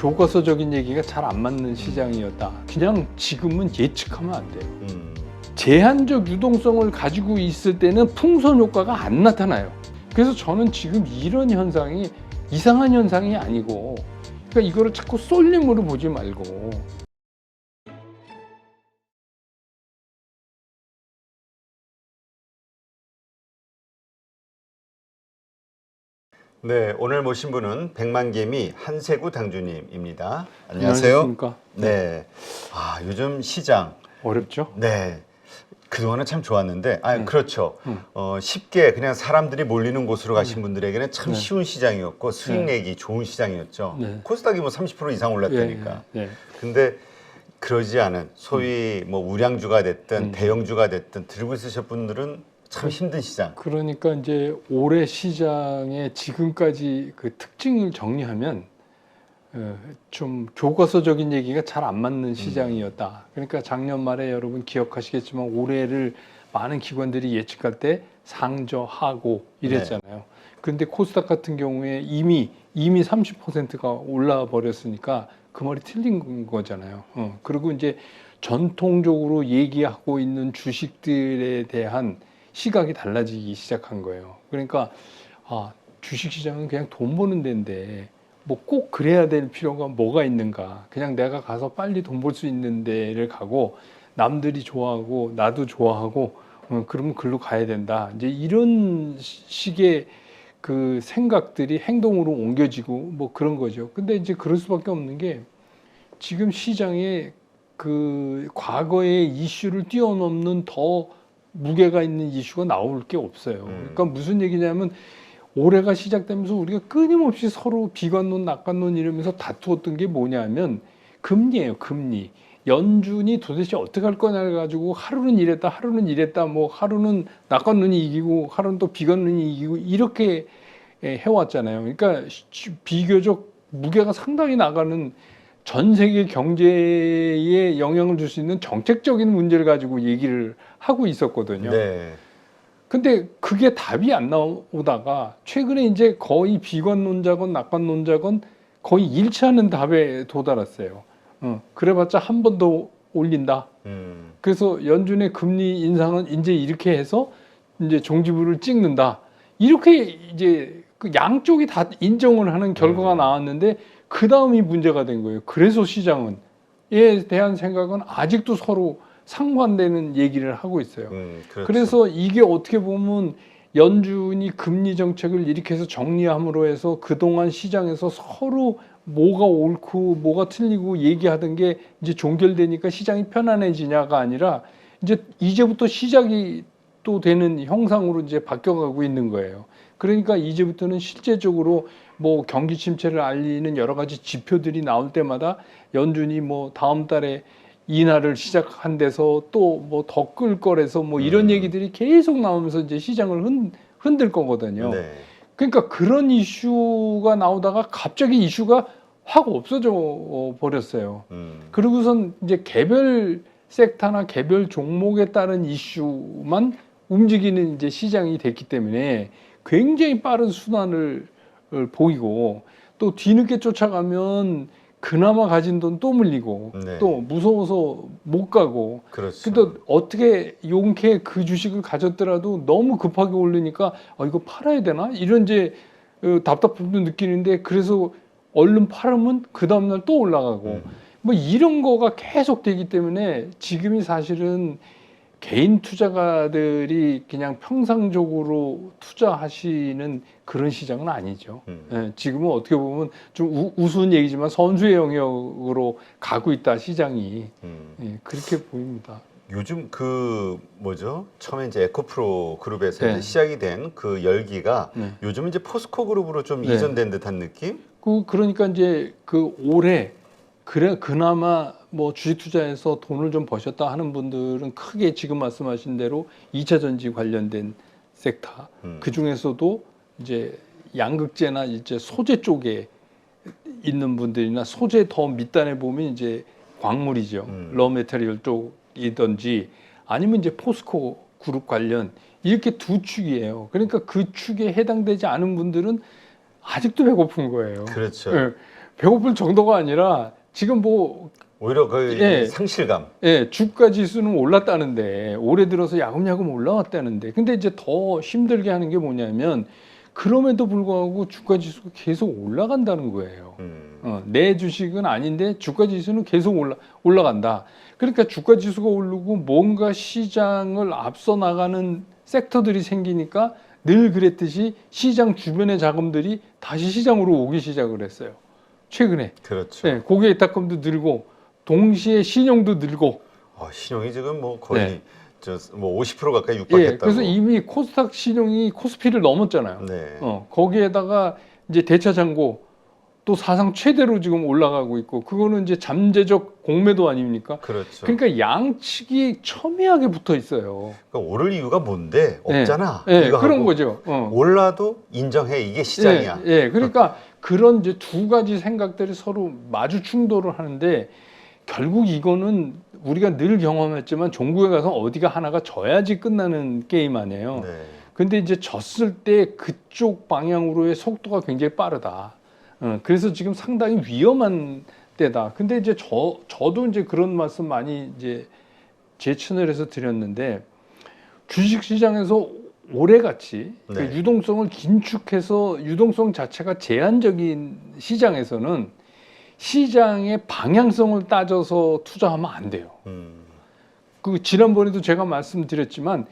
교과서적인 얘기가 잘 안 맞는 시장이었다. 그냥 지금은 예측하면 안 돼요. 제한적 유동성을 가지고 있을 때는 풍선 효과가 안 나타나요. 그래서 저는 지금 이런 현상이 이상한 현상이 아니고, 그러니까 이거를 자꾸 쏠림으로 보지 말고. 네, 오늘 모신 분은 백만개미 한세구 당주님입니다. 안녕하세요. 안녕하십니까? 네, 요즘 시장 어렵죠? 네, 그동안은 참 좋았는데, 그렇죠. 쉽게 그냥 사람들이 몰리는 곳으로 가신 분들에게는 참 쉬운 시장이었고 수익 내기 좋은 시장이었죠. 네. 코스닥이 뭐 30% 이상 올랐다니까. 예. 근데 그러지 않은 소위 뭐 우량주가 됐든 대형주가 됐든 들고 있으실 분들은 참 힘든 시장. 그러니까 이제 올해 시장의 지금까지 그 특징을 정리하면 좀 교과서적인 얘기가 잘 안 맞는 시장이었다. 그러니까 작년 말에 여러분 기억하시겠지만 올해를 많은 기관들이 예측할 때 상저하고 이랬잖아요. 그런데 코스닥 같은 경우에 이미 30%가 올라 버렸으니까 그 말이 틀린 거잖아요. 그리고 이제 전통적으로 얘기하고 있는 주식들에 대한 시각이 달라지기 시작한 거예요. 그러니까 주식시장은 그냥 돈 버는 데인데 뭐 꼭 그래야 될 필요가 뭐가 있는가. 그냥 내가 가서 빨리 돈 벌 수 있는 데를 가고 남들이 좋아하고 나도 좋아하고 그러면 글로 가야 된다. 이제 이런 식의 그 생각들이 행동으로 옮겨지고 뭐 그런 거죠. 근데 이제 그럴 수밖에 없는 게 지금 시장에 그 과거의 이슈를 뛰어넘는 더 무게가 있는 이슈가 나올 게 없어요. 그러니까 무슨 얘기냐면 올해가 시작되면서 우리가 끊임없이 서로 비관론, 낙관론 이러면서 다투었던 게 뭐냐면 금리예요, 금리. 연준이 도대체 어떻게 할 거냐 가지고 하루는 이랬다, 뭐 하루는 낙관론이 이기고 하루는 또 비관론이 이기고 이렇게 해왔잖아요. 그러니까 비교적 무게가 상당히 나가는 전 세계 경제에 영향을 줄 수 있는 정책적인 문제를 가지고 얘기를 하고 있었거든요. 네. 근데 그게 답이 안 나오다가 최근에 이제 거의 비관론자건 낙관론자건 거의 일치하는 답에 도달했어요. 그래봤자 한 번 더 올린다. 그래서 연준의 금리 인상은 이제 이렇게 해서 이제 종지부를 찍는다. 이렇게 이제 그 양쪽이 다 인정을 하는 결과가 나왔는데 그 다음이 문제가 된 거예요. 그래서 시장은 에 대한 생각은 아직도 서로 상반되는 얘기를 하고 있어요. 그렇죠. 그래서 이게 어떻게 보면 연준이 금리 정책을 이렇게 해서 정리함으로 해서 그동안 시장에서 서로 뭐가 옳고 뭐가 틀리고 얘기하던 게 이제 종결되니까 시장이 편안해지냐가 아니라 이제부터 시작이 또 되는 형상으로 이제 바뀌어가고 있는 거예요. 그러니까 이제부터는 실제적으로 뭐 경기 침체를 알리는 여러 가지 지표들이 나올 때마다 연준이 뭐 다음 달에 인하를 시작한 데서 또 뭐 더 끌 거래서 뭐 이런 얘기들이 계속 나오면서 이제 시장을 흔들 거거든요. 네. 그러니까 그런 이슈가 나오다가 갑자기 이슈가 확 없어져 버렸어요. 그리고선 이제 개별 섹터나 개별 종목에 따른 이슈만 움직이는 이제 시장이 됐기 때문에 굉장히 빠른 순환을 보이고 또 뒤늦게 쫓아가면 그나마 가진 돈 또 물리고 또 무서워서 못 가고 그렇죠. 근데 어떻게 용케 그 주식을 가졌더라도 너무 급하게 오르니까 이거 팔아야 되나 이런 이제 답답함도 느끼는데 그래서 얼른 팔으면 그 다음날 또 올라가고 뭐 이런 거가 계속 되기 때문에 지금이 사실은 개인 투자가들이 그냥 평상적으로 투자하시는 그런 시장은 아니죠. 지금은 어떻게 보면 좀 우스운 얘기지만 선수의 영역으로 가고 있다 시장이 그렇게 보입니다. 요즘 그 뭐죠? 처음에 이제 에코프로 그룹에서 네. 이제 시작이 된 그 열기가 요즘 이제 포스코 그룹으로 좀 이전된 듯한 느낌? 그러니까 이제 그 올해 그나마 뭐 주식 투자해서 돈을 좀 버셨다 하는 분들은 크게 지금 말씀하신 대로 2차 전지 관련된 섹터 그 중에서도 이제 양극재나 이제 소재 쪽에 있는 분들이나 소재 더 밑단에 보면 이제 광물이죠. 러메테리얼 쪽이든지 아니면 이제 포스코 그룹 관련 이렇게 두 축이에요. 그러니까 그 축에 해당되지 않은 분들은 아직도 배고픈 거예요. 그렇죠. 예. 배고플 정도가 아니라 지금 뭐 오히려 그 예. 상실감. 예, 주가 지수는 올랐다는데 올해 들어서 야금야금 올라왔다는데 근데 이제 더 힘들게 하는 게 뭐냐면 그럼에도 불구하고 주가 지수가 계속 올라간다는 거예요. 내 주식은 아닌데 주가 지수는 계속 올라간다. 그러니까 주가 지수가 오르고 뭔가 시장을 앞서 나가는 섹터들이 생기니까 늘 그랬듯이 시장 주변의 자금들이 다시 시장으로 오기 시작을 했어요. 최근에. 그렇죠. 네, 고객이탁금도 늘고 동시에 신용도 늘고. 신용이 지금 뭐 거의 네. 뭐 50% 가까이 육박했다고. 그래서 이미 코스닥 신용이 코스피를 넘었잖아요. 네. 거기에다가 이제 대차장고 또 사상 최대로 지금 올라가고 있고 그거는 이제 잠재적 공매도 아닙니까? 그렇죠. 그러니까 양측이 첨예하게 붙어 있어요. 그러니까 오를 이유가 뭔데? 없잖아. 네, 이거 그런 하고 거죠. 올라도 인정해. 이게 시장이야. 그러니까 그런 이제 두 가지 생각들이 서로 마주 충돌을 하는데 결국 이거는 우리가 늘 경험했지만 종국에 가서 어디가 하나가 져야지 끝나는 게임 아니에요. 네. 근데 이제 졌을 때 그쪽 방향으로의 속도가 굉장히 빠르다. 그래서 지금 상당히 위험한 때다. 근데 이제 저도 이제 그런 말씀 많이 이제 제 채널에서 드렸는데 주식 시장에서 올해같이 네. 그 유동성을 긴축해서 유동성 자체가 제한적인 시장에서는 시장의 방향성을 따져서 투자하면 안 돼요. 그 지난번에도 제가 말씀드렸지만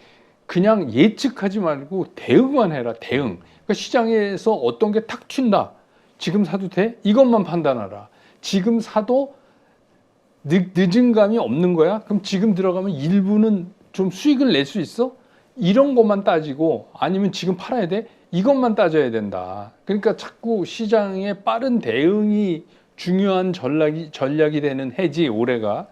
그냥 예측하지 말고 대응만 해라. 대응. 그러니까 시장에서 어떤 게 탁 튄다. 지금 사도 돼? 이것만 판단하라. 지금 사도 늦은 감이 없는 거야? 그럼 지금 들어가면 일부는 좀 수익을 낼 수 있어? 이런 것만 따지고 아니면 지금 팔아야 돼? 이것만 따져야 된다. 그러니까 자꾸 시장의 빠른 대응이 중요한 전략이 되는 해지 올해가.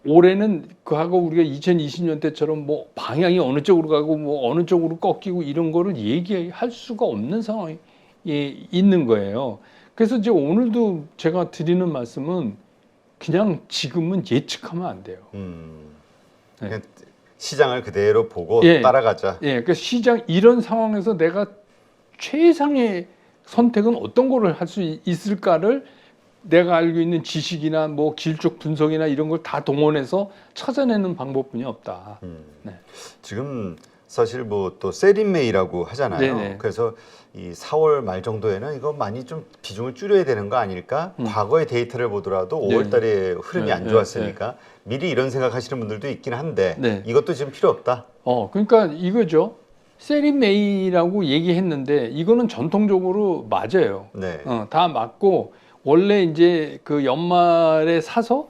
올해는 그하고 우리가 2020년 때처럼 뭐 방향이 어느 쪽으로 가고 뭐 어느 쪽으로 꺾이고 이런 거를 얘기할 수가 없는 상황이 있는 거예요. 그래서 이제 오늘도 제가 드리는 말씀은 그냥 지금은 예측하면 안 돼요. 그냥 시장을 그대로 보고 따라가자. 그러니까 시장 이런 상황에서 내가 최상의 선택은 어떤 거를 할 수 있을까를 내가 알고 있는 지식이나 뭐 기술적 분석이나 이런 걸 다 동원해서 찾아내는 방법뿐이 없다. 네. 지금 사실 뭐 또 세린메이라고 하잖아요. 네네. 그래서 이 4월 말 정도에는 이거 많이 좀 비중을 줄여야 되는 거 아닐까? 과거의 데이터를 보더라도 5월 달에 흐름이 안 좋았으니까 미리 이런 생각하시는 분들도 있긴 한데 이것도 지금 필요 없다. 그러니까 이거죠. 세린메이라고 얘기했는데 이거는 전통적으로 맞아요. 네. 다 맞고 원래 이제 그 연말에 사서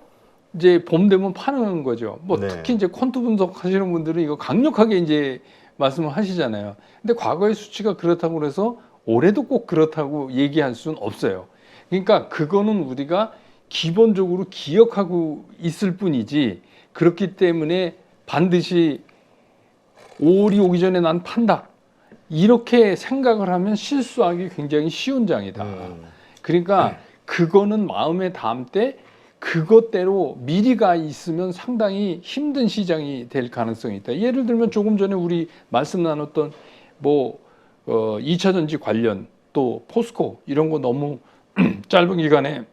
이제 봄 되면 파는 거죠. 뭐 특히 이제 퀀트 분석 하시는 분들은 이거 강력하게 이제 말씀을 하시잖아요. 근데 과거의 수치가 그렇다고 그래서 올해도 꼭 그렇다고 얘기할 수는 없어요. 그러니까 그거는 우리가 기본적으로 기억하고 있을 뿐이지 그렇기 때문에 반드시 5월이 오기 전에 난 판다. 이렇게 생각을 하면 실수하기 굉장히 쉬운 장이다. 그러니까 그거는 마음에 담되 그것대로 미리가 있으면 상당히 힘든 시장이 될 가능성이 있다. 예를 들면 조금 전에 우리 말씀 나눴던 뭐 2차 전지 관련 또 포스코 이런 거 너무 짧은 기간에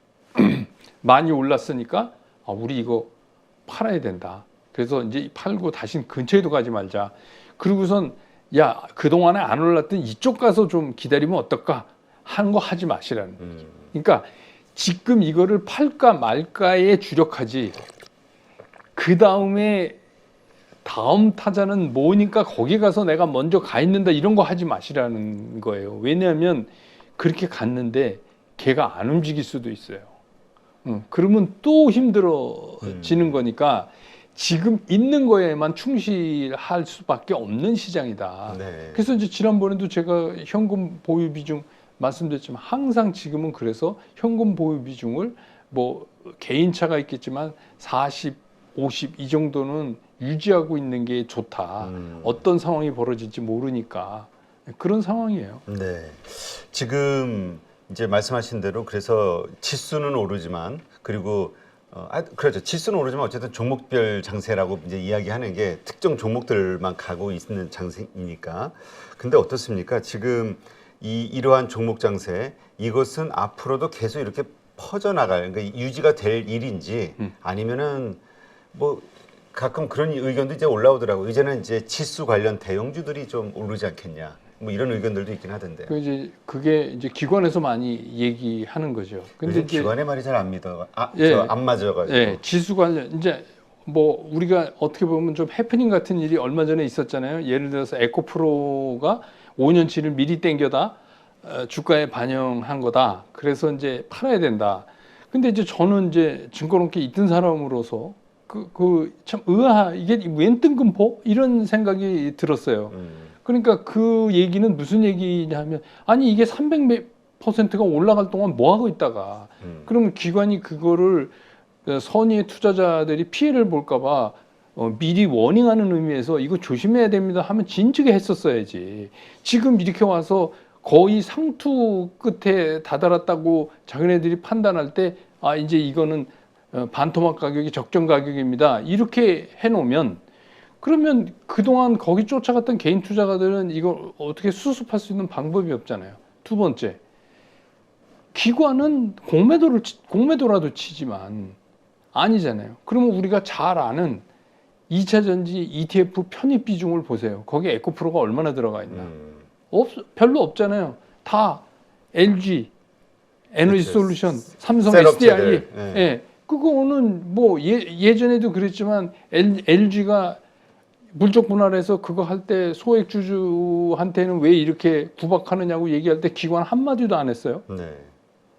많이 올랐으니까 우리 이거 팔아야 된다. 그래서 이제 팔고 다시 근처에도 가지 말자. 그리고선 야 그동안에 안 올랐던 이쪽 가서 좀 기다리면 어떨까 하는 거 하지 마시라는 거죠. 그러니까 지금 이거를 팔까 말까에 주력하지 그 다음에 다음 타자는 뭐니까 거기 가서 내가 먼저 가 있는다 이런 거 하지 마시라는 거예요. 왜냐하면 그렇게 갔는데 걔가 안 움직일 수도 있어요. 그러면 또 힘들어지는 거니까 지금 있는 거에만 충실할 수밖에 없는 시장이다. 그래서 이제 지난번에도 제가 현금 보유 비중 말씀드렸지만 항상 지금은 그래서 현금 보유 비중을 뭐 개인차가 있겠지만 40, 50 이 정도는 유지하고 있는 게 좋다. 어떤 상황이 벌어질지 모르니까 그런 상황이에요. 네. 지금 이제 말씀하신 대로 그래서 지수는 오르지만 그리고 그렇죠. 지수는 오르지만 어쨌든 종목별 장세라고 이제 이야기하는 게 특정 종목들만 가고 있는 장세이니까. 근데 어떻습니까? 지금 이러한 종목 장세 이것은 앞으로도 계속 이렇게 퍼져나갈 그러니까 유지가 될 일인지 아니면은 뭐 가끔 그런 의견도 이제 올라오더라고요. 이제는 이제 지수 관련 대형주들이 좀 오르지 않겠냐. 뭐 이런 의견들도 있긴 하던데. 그게 이제 기관에서 많이 얘기하는 거죠. 근데 기관의 말이 잘 안 믿어. 예, 안 맞아가지고. 예, 지수 관련 이제 뭐 우리가 어떻게 보면 좀 해프닝 같은 일이 얼마 전에 있었잖아요. 예를 들어서 에코프로가 5년치를 미리 땡겨다 주가에 반영한 거다. 그래서 이제 팔아야 된다. 근데 이제 저는 이제 증권업계에 있던 사람으로서 참 이게 웬 뜬금포 이런 생각이 들었어요. 그러니까 그 얘기는 무슨 얘기냐면 아니 이게 300%가 올라갈 동안 뭐 하고 있다가 그러면 기관이 그거를 선의의 투자자들이 피해를 볼까봐 미리 워닝하는 의미에서 이거 조심해야 됩니다 하면 진즉에 했었어야지. 지금 이렇게 와서 거의 상투 끝에 다다랐다고 자기네들이 판단할 때 아 이제 이거는 반토막 가격이 적정 가격입니다 이렇게 해놓으면 그러면 그동안 거기 쫓아갔던 개인 투자가들은 이걸 어떻게 수습할 수 있는 방법이 없잖아요. 두 번째, 기관은 공매도라도 치지만 아니잖아요. 그러면 우리가 잘 아는 2차 전지 ETF 편입 비중을 보세요. 거기에 에코프로가 얼마나 들어가 있나? 별로 없잖아요. 다 LG, 에너지솔루션, 삼성, SDI. 예. 그거는 뭐 예전에도 그랬지만 LG가 물적 분할해서 그거 할 때 소액주주한테는 왜 이렇게 구박하느냐고 얘기할 때 기관 한마디도 안 했어요. 네.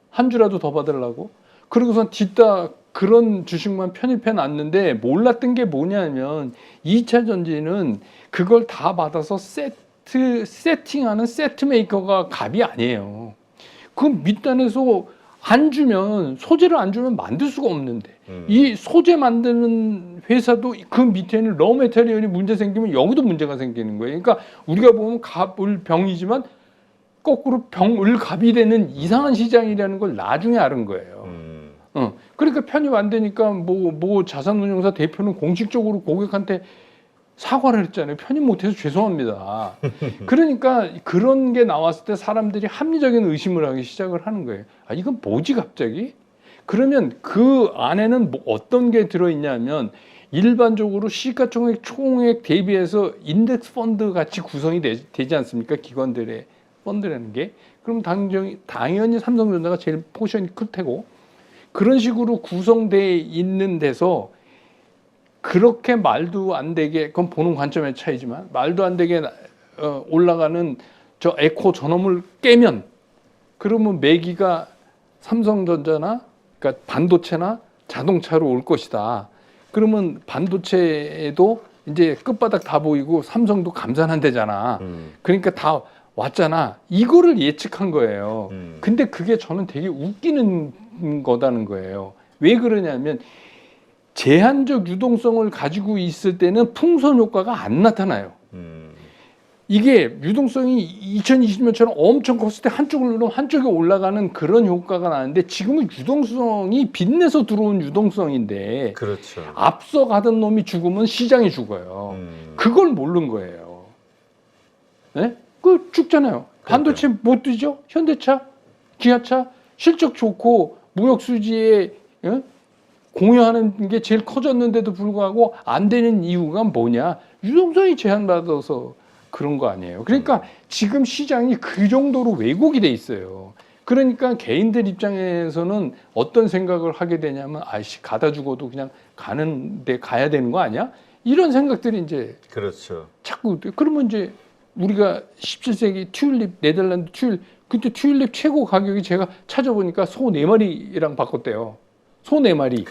한 주라도 더 받으려고. 그러고선 뒤따 그런 주식만 편입해 놨는데 몰랐던 게 뭐냐면 2차 전지는 그걸 다 받아서 세팅하는 세트 메이커가 갑이 아니에요. 그 밑단에서 소재를 안 주면 만들 수가 없는데 이 소재 만드는 회사도 그 밑에는 러 메테리얼이 문제 생기면 여기도 문제가 생기는 거예요. 그러니까 우리가 보면 갑을병이지만 거꾸로 병을갑이 되는 이상한 시장이라는 걸 나중에 알은 거예요. 그러니까 편입 안 되니까 뭐 자산운용사 대표는 공식적으로 고객한테 사과를 했잖아요. 편입 못해서 죄송합니다. 그러니까 그런 게 나왔을 때 사람들이 합리적인 의심을 하기 시작을 하는 거예요. 아, 이건 뭐지 갑자기? 그러면 그 안에는 뭐 어떤 게 들어있냐면 일반적으로 시가총액 총액 대비해서 인덱스 펀드 같이 구성이 되지 않습니까? 기관들의 펀드라는 게. 그럼 당연히 삼성전자가 제일 포션이 클 테고 그런 식으로 구성되어 있는 데서 그렇게 말도 안 되게 그건 보는 관점의 차이지만 말도 안 되게 올라가는 저 에코 저놈을 깨면 그러면 매기가 삼성전자나 그러니까 반도체나 자동차로 올 것이다. 그러면 반도체에도 이제 끝바닥 다 보이고 삼성도 감산한대잖아. 그러니까 다 왔잖아. 이거를 예측한 거예요. 근데 그게 저는 되게 웃기는 거다는 거예요. 왜 그러냐면 제한적 유동성을 가지고 있을 때는 풍선 효과가 안 나타나요. 이게 유동성이 2020년처럼 엄청 컸을 때 한쪽을 누르면 한쪽에 올라가는 그런 효과가 나는데 지금은 유동성이 빚내서 들어온 유동성인데 그렇죠. 앞서가던 놈이 죽으면 시장이 죽어요. 그걸 모르는 거예요. 네? 그 죽잖아요. 반도체 못 뛰죠? 현대차, 기아차 실적 좋고 무역 수지에 공유하는 게 제일 커졌는데도 불구하고 안 되는 이유가 뭐냐? 유동성이 제한받아서 그런 거 아니에요. 그러니까 지금 시장이 그 정도로 왜곡이 돼 있어요. 그러니까 개인들 입장에서는 어떤 생각을 하게 되냐면 아이씨 가다 죽어도 그냥 가는데 가야 되는 거 아니야? 이런 생각들이 이제 그렇죠. 자꾸 그러면 이제 우리가 17세기 튤립 네덜란드 그때 튤립 최고 가격이 제가 찾아보니까 소 4마리랑 바꿨대요. 소 4마리.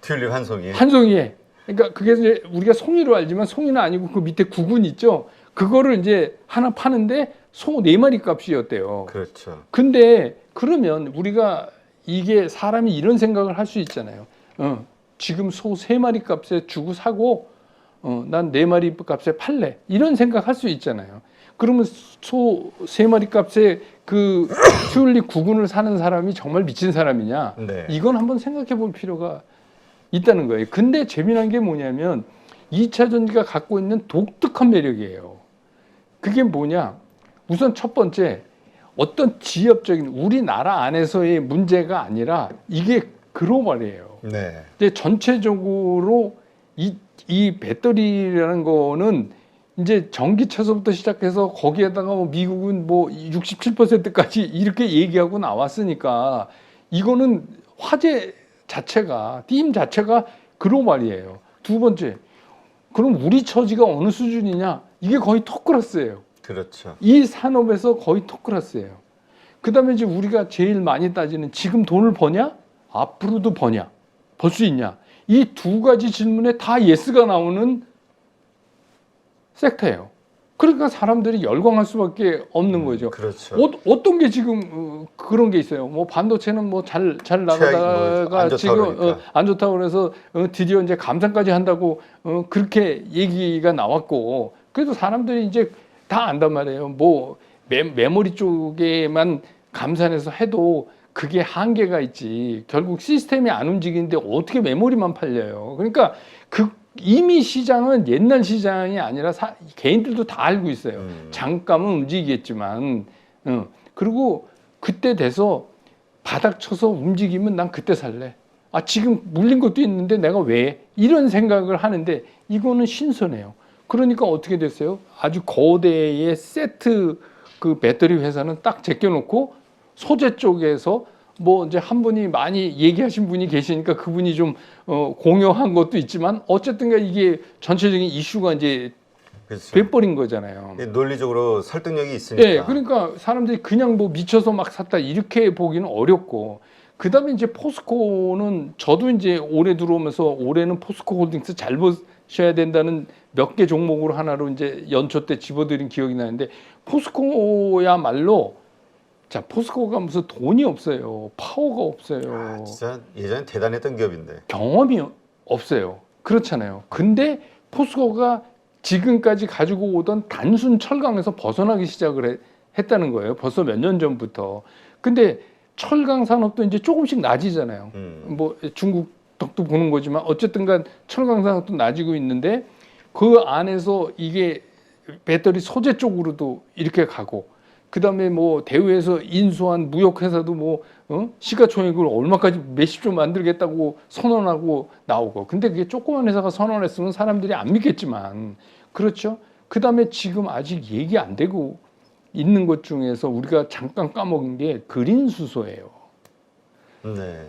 튤립 한 송이. 한 송이에. 그러니까 그게 이제 우리가 송이로 알지만 송이는 아니고 그 밑에 구근 있죠. 그거를 이제 하나 파는데 소 4마리 값이었대요. 그렇죠. 근데 그러면 우리가 이게 사람이 이런 생각을 할 수 있잖아요. 지금 소 3마리 값에 주고 사고 난 4마리 값에 팔래. 이런 생각 할 수 있잖아요. 그러면 소 3마리 값에 그 튤립 구근을 사는 사람이 정말 미친 사람이냐? 네. 이건 한번 생각해 볼 필요가 있다는 거예요. 근데 재미난 게 뭐냐면 2차 전지가 갖고 있는 독특한 매력이에요. 그게 뭐냐? 우선 첫 번째, 어떤 지역적인 우리나라 안에서의 문제가 아니라 이게 글로벌이에요. 네. 근데 전체적으로 이 배터리라는 거는 이제 전기차서부터 시작해서 거기에다가 뭐 미국은 뭐 67%까지 이렇게 얘기하고 나왔으니까 이거는 화제 자체가 팀 자체가 글로벌이에요. 두 번째, 그럼 우리 처지가 어느 수준이냐? 이게 거의 톱클래스예요. 그렇죠. 이 산업에서 거의 톱클래스예요. 그다음에 이제 우리가 제일 많이 따지는 지금 돈을 버냐? 앞으로도 버냐? 벌 수 있냐? 이 두 가지 질문에 다 예스가 나오는 섹터예요. 그러니까 사람들이 열광할 수밖에 없는 거죠. 그렇죠. 어떤 게 지금 그런 게 있어요. 뭐 반도체는 뭐 잘 나가다가 안 지금 그러니까. 안 좋다고 그래서 드디어 이제 감산까지 한다고 그렇게 얘기가 나왔고, 그래도 사람들이 이제 다 안단 말이에요. 뭐 메모리 쪽에만 감산해서 해도 그게 한계가 있지. 결국 시스템이 안 움직이는데 어떻게 메모리만 팔려요. 그러니까 이미 시장은 옛날 시장이 아니라 개인들도 다 알고 있어요. 잠깐은 움직이겠지만, 그리고 그때 돼서 바닥 쳐서 움직이면 난 그때 살래. 아, 지금 물린 것도 있는데 내가 왜? 이런 생각을 하는데 이거는 신선해요. 그러니까 어떻게 됐어요? 아주 거대의 세트 그 배터리 회사는 딱 제껴놓고 소재 쪽에서 뭐 이제 한 분이 많이 얘기하신 분이 계시니까 그분이 좀 공유한 것도 있지만 어쨌든가 이게 전체적인 이슈가 이제 그렇죠. 돼버린 거잖아요. 논리적으로 설득력이 있으니까. 예, 그러니까 사람들이 그냥 뭐 미쳐서 막 샀다 이렇게 보기는 어렵고, 그다음에 이제 포스코는 저도 이제 올해 들어오면서 올해는 포스코 홀딩스 잘 보셔야 된다는 몇 개 종목으로 하나로 이제 연초 때 집어들인 기억이 나는데, 포스코야말로 자, 포스코가 무슨 돈이 없어요. 파워가 없어요. 아, 진짜 예전에 대단했던 기업인데. 경험이 없어요. 그렇잖아요. 근데 포스코가 지금까지 가지고 오던 단순 철강에서 벗어나기 시작을 했다는 거예요. 벌써 몇 년 전부터. 근데 철강 산업도 이제 조금씩 낮아지잖아요. 뭐 중국 덕도 보는 거지만 어쨌든간 철강 산업도 낮아지고 있는데 그 안에서 이게 배터리 소재 쪽으로도 이렇게 가고, 그다음에 뭐 대우에서 인수한 무역회사도 뭐 시가총액을 얼마까지 몇십조 만들겠다고 선언하고 나오고, 근데 그게 조그만 회사가 선언했으면 사람들이 안 믿겠지만, 그렇죠. 그다음에 지금 아직 얘기 안 되고 있는 것 중에서 우리가 잠깐 까먹은 게 그린 수소예요. 네.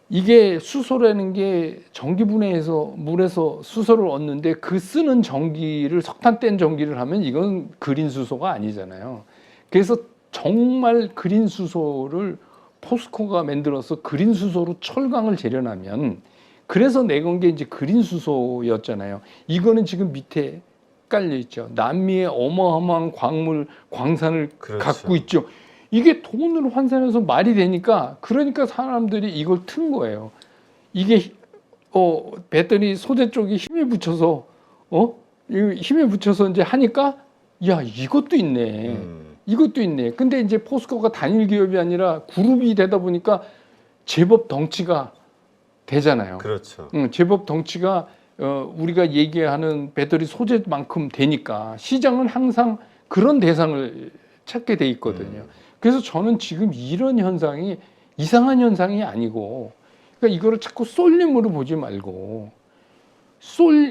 이게 수소라는 게 전기분해해서 물에서 수소를 얻는데 그 쓰는 전기를 석탄 뗀 전기를 하면 이건 그린 수소가 아니잖아요. 그래서 정말 그린 수소를 포스코가 만들어서 그린 수소로 철강을 재련하면, 그래서 내건 게 이제 그린 수소였잖아요. 이거는 지금 밑에 깔려 있죠. 남미의 어마어마한 광산을 그렇죠. 갖고 있죠. 이게 돈으로 환산해서 말이 되니까, 그러니까 사람들이 이걸 튼 거예요. 이게 배터리 소재 쪽이 힘에 붙여서 힘에 붙여서 이제 하니까 야, 이것도 있네. 이것도 있네. 근데 이제 포스코가 단일 기업이 아니라 그룹이 되다 보니까 제법 덩치가 되잖아요. 그렇죠. 제법 덩치가 우리가 얘기하는 배터리 소재만큼 되니까 시장은 항상 그런 대상을 찾게 돼 있거든요. 그래서 저는 지금 이런 현상이 이상한 현상이 아니고, 그러니까 이거를 자꾸 쏠림으로 보지 말고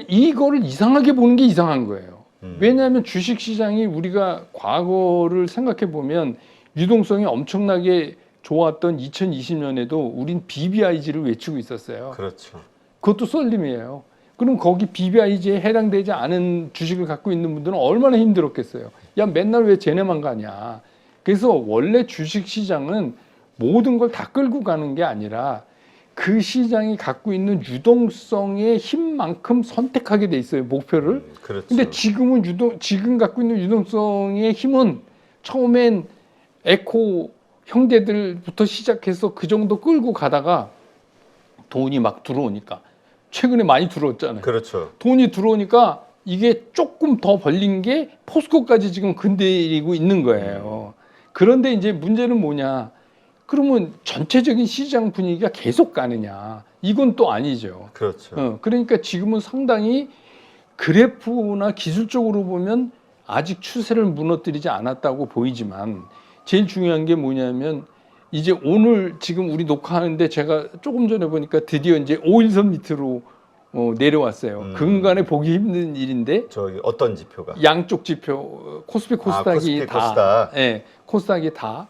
이거를 이상하게 보는 게 이상한 거예요. 왜냐하면 주식시장이 우리가 과거를 생각해 보면 유동성이 엄청나게 좋았던 2020년에도 우린 BBIG를 외치고 있었어요. 그렇죠. 그것도 쏠림이에요. 그럼 거기 BBIG에 해당되지 않은 주식을 갖고 있는 분들은 얼마나 힘들었겠어요. 야, 맨날 왜 쟤네만 가냐. 그래서 원래 주식시장은 모든 걸 다 끌고 가는 게 아니라 그 시장이 갖고 있는 유동성의 힘만큼 선택하게 돼 있어요, 목표를. 그렇죠. 근데 지금 갖고 있는 유동성의 힘은 처음엔 에코 형제들부터 시작해서 그 정도 끌고 가다가 돈이 막 들어오니까, 최근에 많이 들어왔잖아요. 그렇죠. 돈이 들어오니까 이게 조금 더 벌린 게 포스코까지 지금 건드리고 있는 거예요. 그런데 이제 문제는 뭐냐? 그러면 전체적인 시장 분위기가 계속 가느냐? 이건 또 아니죠. 그렇죠. 그러니까 지금은 상당히 그래프나 기술적으로 보면 아직 추세를 무너뜨리지 않았다고 보이지만, 제일 중요한 게 뭐냐면 이제 오늘 지금 우리 녹화하는데 제가 조금 전에 보니까 드디어 이제 5일선 밑으로 내려왔어요. 근간에 보기 힘든 일인데 저기 어떤 지표가? 양쪽 지표 코스피 코스닥이 코스피, 다 코스닥. 예, 코스닥이 다.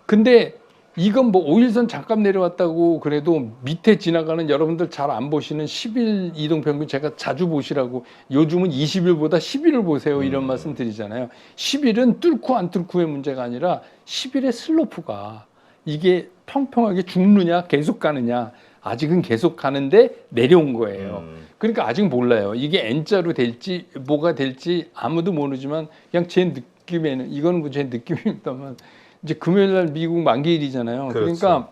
근데 이건 뭐 5일선 잠깐 내려왔다고 그래도 밑에 지나가는 여러분들 잘 안 보시는 10일 이동 평균 제가 자주 보시라고 요즘은 20일보다 10일을 보세요 이런 말씀 드리잖아요. 10일은 뚫고 안 뚫고의 문제가 아니라 10일의 슬로프가 이게 평평하게 죽느냐 계속 가느냐 아직은 계속 가는데 내려온 거예요. 그러니까 아직 몰라요. 이게 N자로 될지 뭐가 될지 아무도 모르지만 그냥 제 느낌에는 이건 뭐 제 느낌입니다만 이제 금요일 날 미국 만기일이잖아요. 그렇죠. 그러니까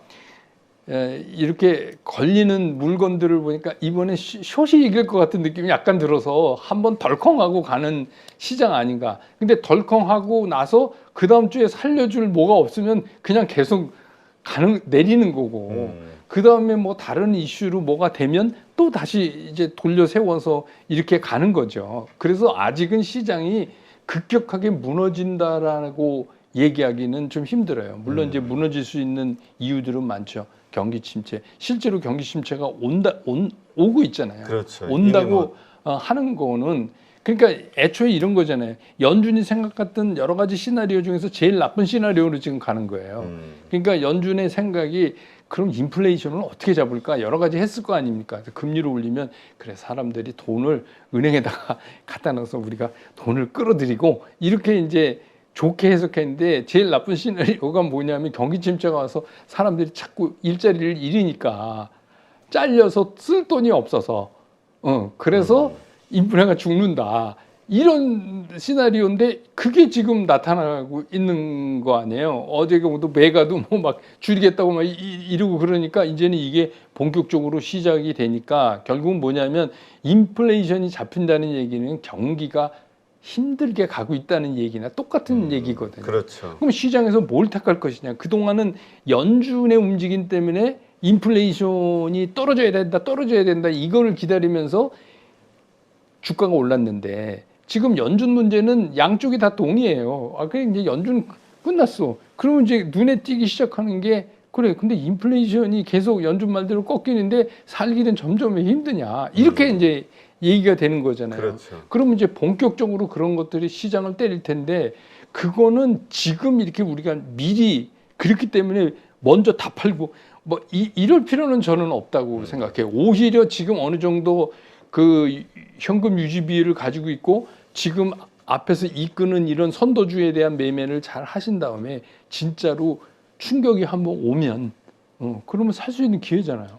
이렇게 걸리는 물건들을 보니까 이번에 숏이 이길 것 같은 느낌이 약간 들어서 한번 덜컹하고 가는 시장 아닌가. 근데 덜컹하고 나서 그 다음 주에 살려줄 뭐가 없으면 그냥 계속 내리는 거고 그 다음에 뭐 다른 이슈로 뭐가 되면 또 다시 이제 돌려 세워서 이렇게 가는 거죠. 그래서 아직은 시장이 급격하게 무너진다라고 얘기하기는 좀 힘들어요. 물론 이제 무너질 수 있는 이유들은 많죠. 경기 침체, 실제로 경기 침체가 오고 있잖아요. 그렇죠. 온다고 하는 거는 그러니까 애초에 이런 거잖아요. 연준이 생각했던 여러 가지 시나리오 중에서 제일 나쁜 시나리오로 지금 가는 거예요. 그러니까 연준의 생각이 그럼 인플레이션을 어떻게 잡을까 여러 가지 했을 거 아닙니까? 금리를 올리면 그래 사람들이 돈을 은행에다가 갖다 넣어서 우리가 돈을 끌어들이고 이렇게 이제 좋게 해석했는데 제일 나쁜 시나리오가 뭐냐면 경기 침체가 와서 사람들이 자꾸 일자리를 잃으니까 잘려서 쓸 돈이 없어서 그래서 인플레가 죽는다. 이런 시나리오인데 그게 지금 나타나고 있는 거 아니에요. 어제 경우도 메가도 뭐 막 줄이겠다고 막 이러고 그러니까 이제는 이게 본격적으로 시작이 되니까 결국은 뭐냐면 인플레이션이 잡힌다는 얘기는 경기가 힘들게 가고 있다는 얘기나 똑같은 얘기거든요. 그렇죠. 그럼 시장에서 뭘 택할 것이냐. 그동안은 연준의 움직임 때문에 인플레이션이 떨어져야 된다 이거를 기다리면서 주가가 올랐는데 지금 연준 문제는 양쪽이 다 동의해요. 그래 이제 연준 끝났어. 그러면 이제 눈에 띄기 시작하는 게 그래. 근데 인플레이션이 계속 연준 말대로 꺾이는데 살기는 점점 힘드냐. 이렇게 이제 얘기가 되는 거잖아요. 그렇죠. 그러면 이제 본격적으로 그런 것들이 시장을 때릴 텐데 그거는 지금 이렇게 우리가 미리 그렇기 때문에 먼저 다 팔고 뭐 이럴 필요는 저는 없다고 생각해요. 오히려 지금 어느 정도 그 현금 유지비를 가지고 있고 지금 앞에서 이끄는 이런 선도주에 대한 매매를 잘 하신 다음에 진짜로 충격이 한번 오면 그러면 살 수 있는 기회잖아요.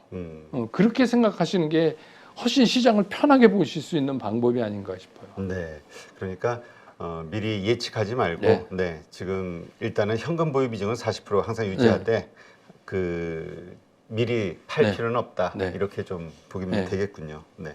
그렇게 생각하시는 게 훨씬 시장을 편하게 보실 수 있는 방법이 아닌가 싶어요. 네, 그러니까 미리 예측하지 말고 네. 지금 일단은 현금 보유 비중은 40% 항상 유지하되 그 미리 팔 필요는 없다. 이렇게 좀 보기면 되겠군요. 네.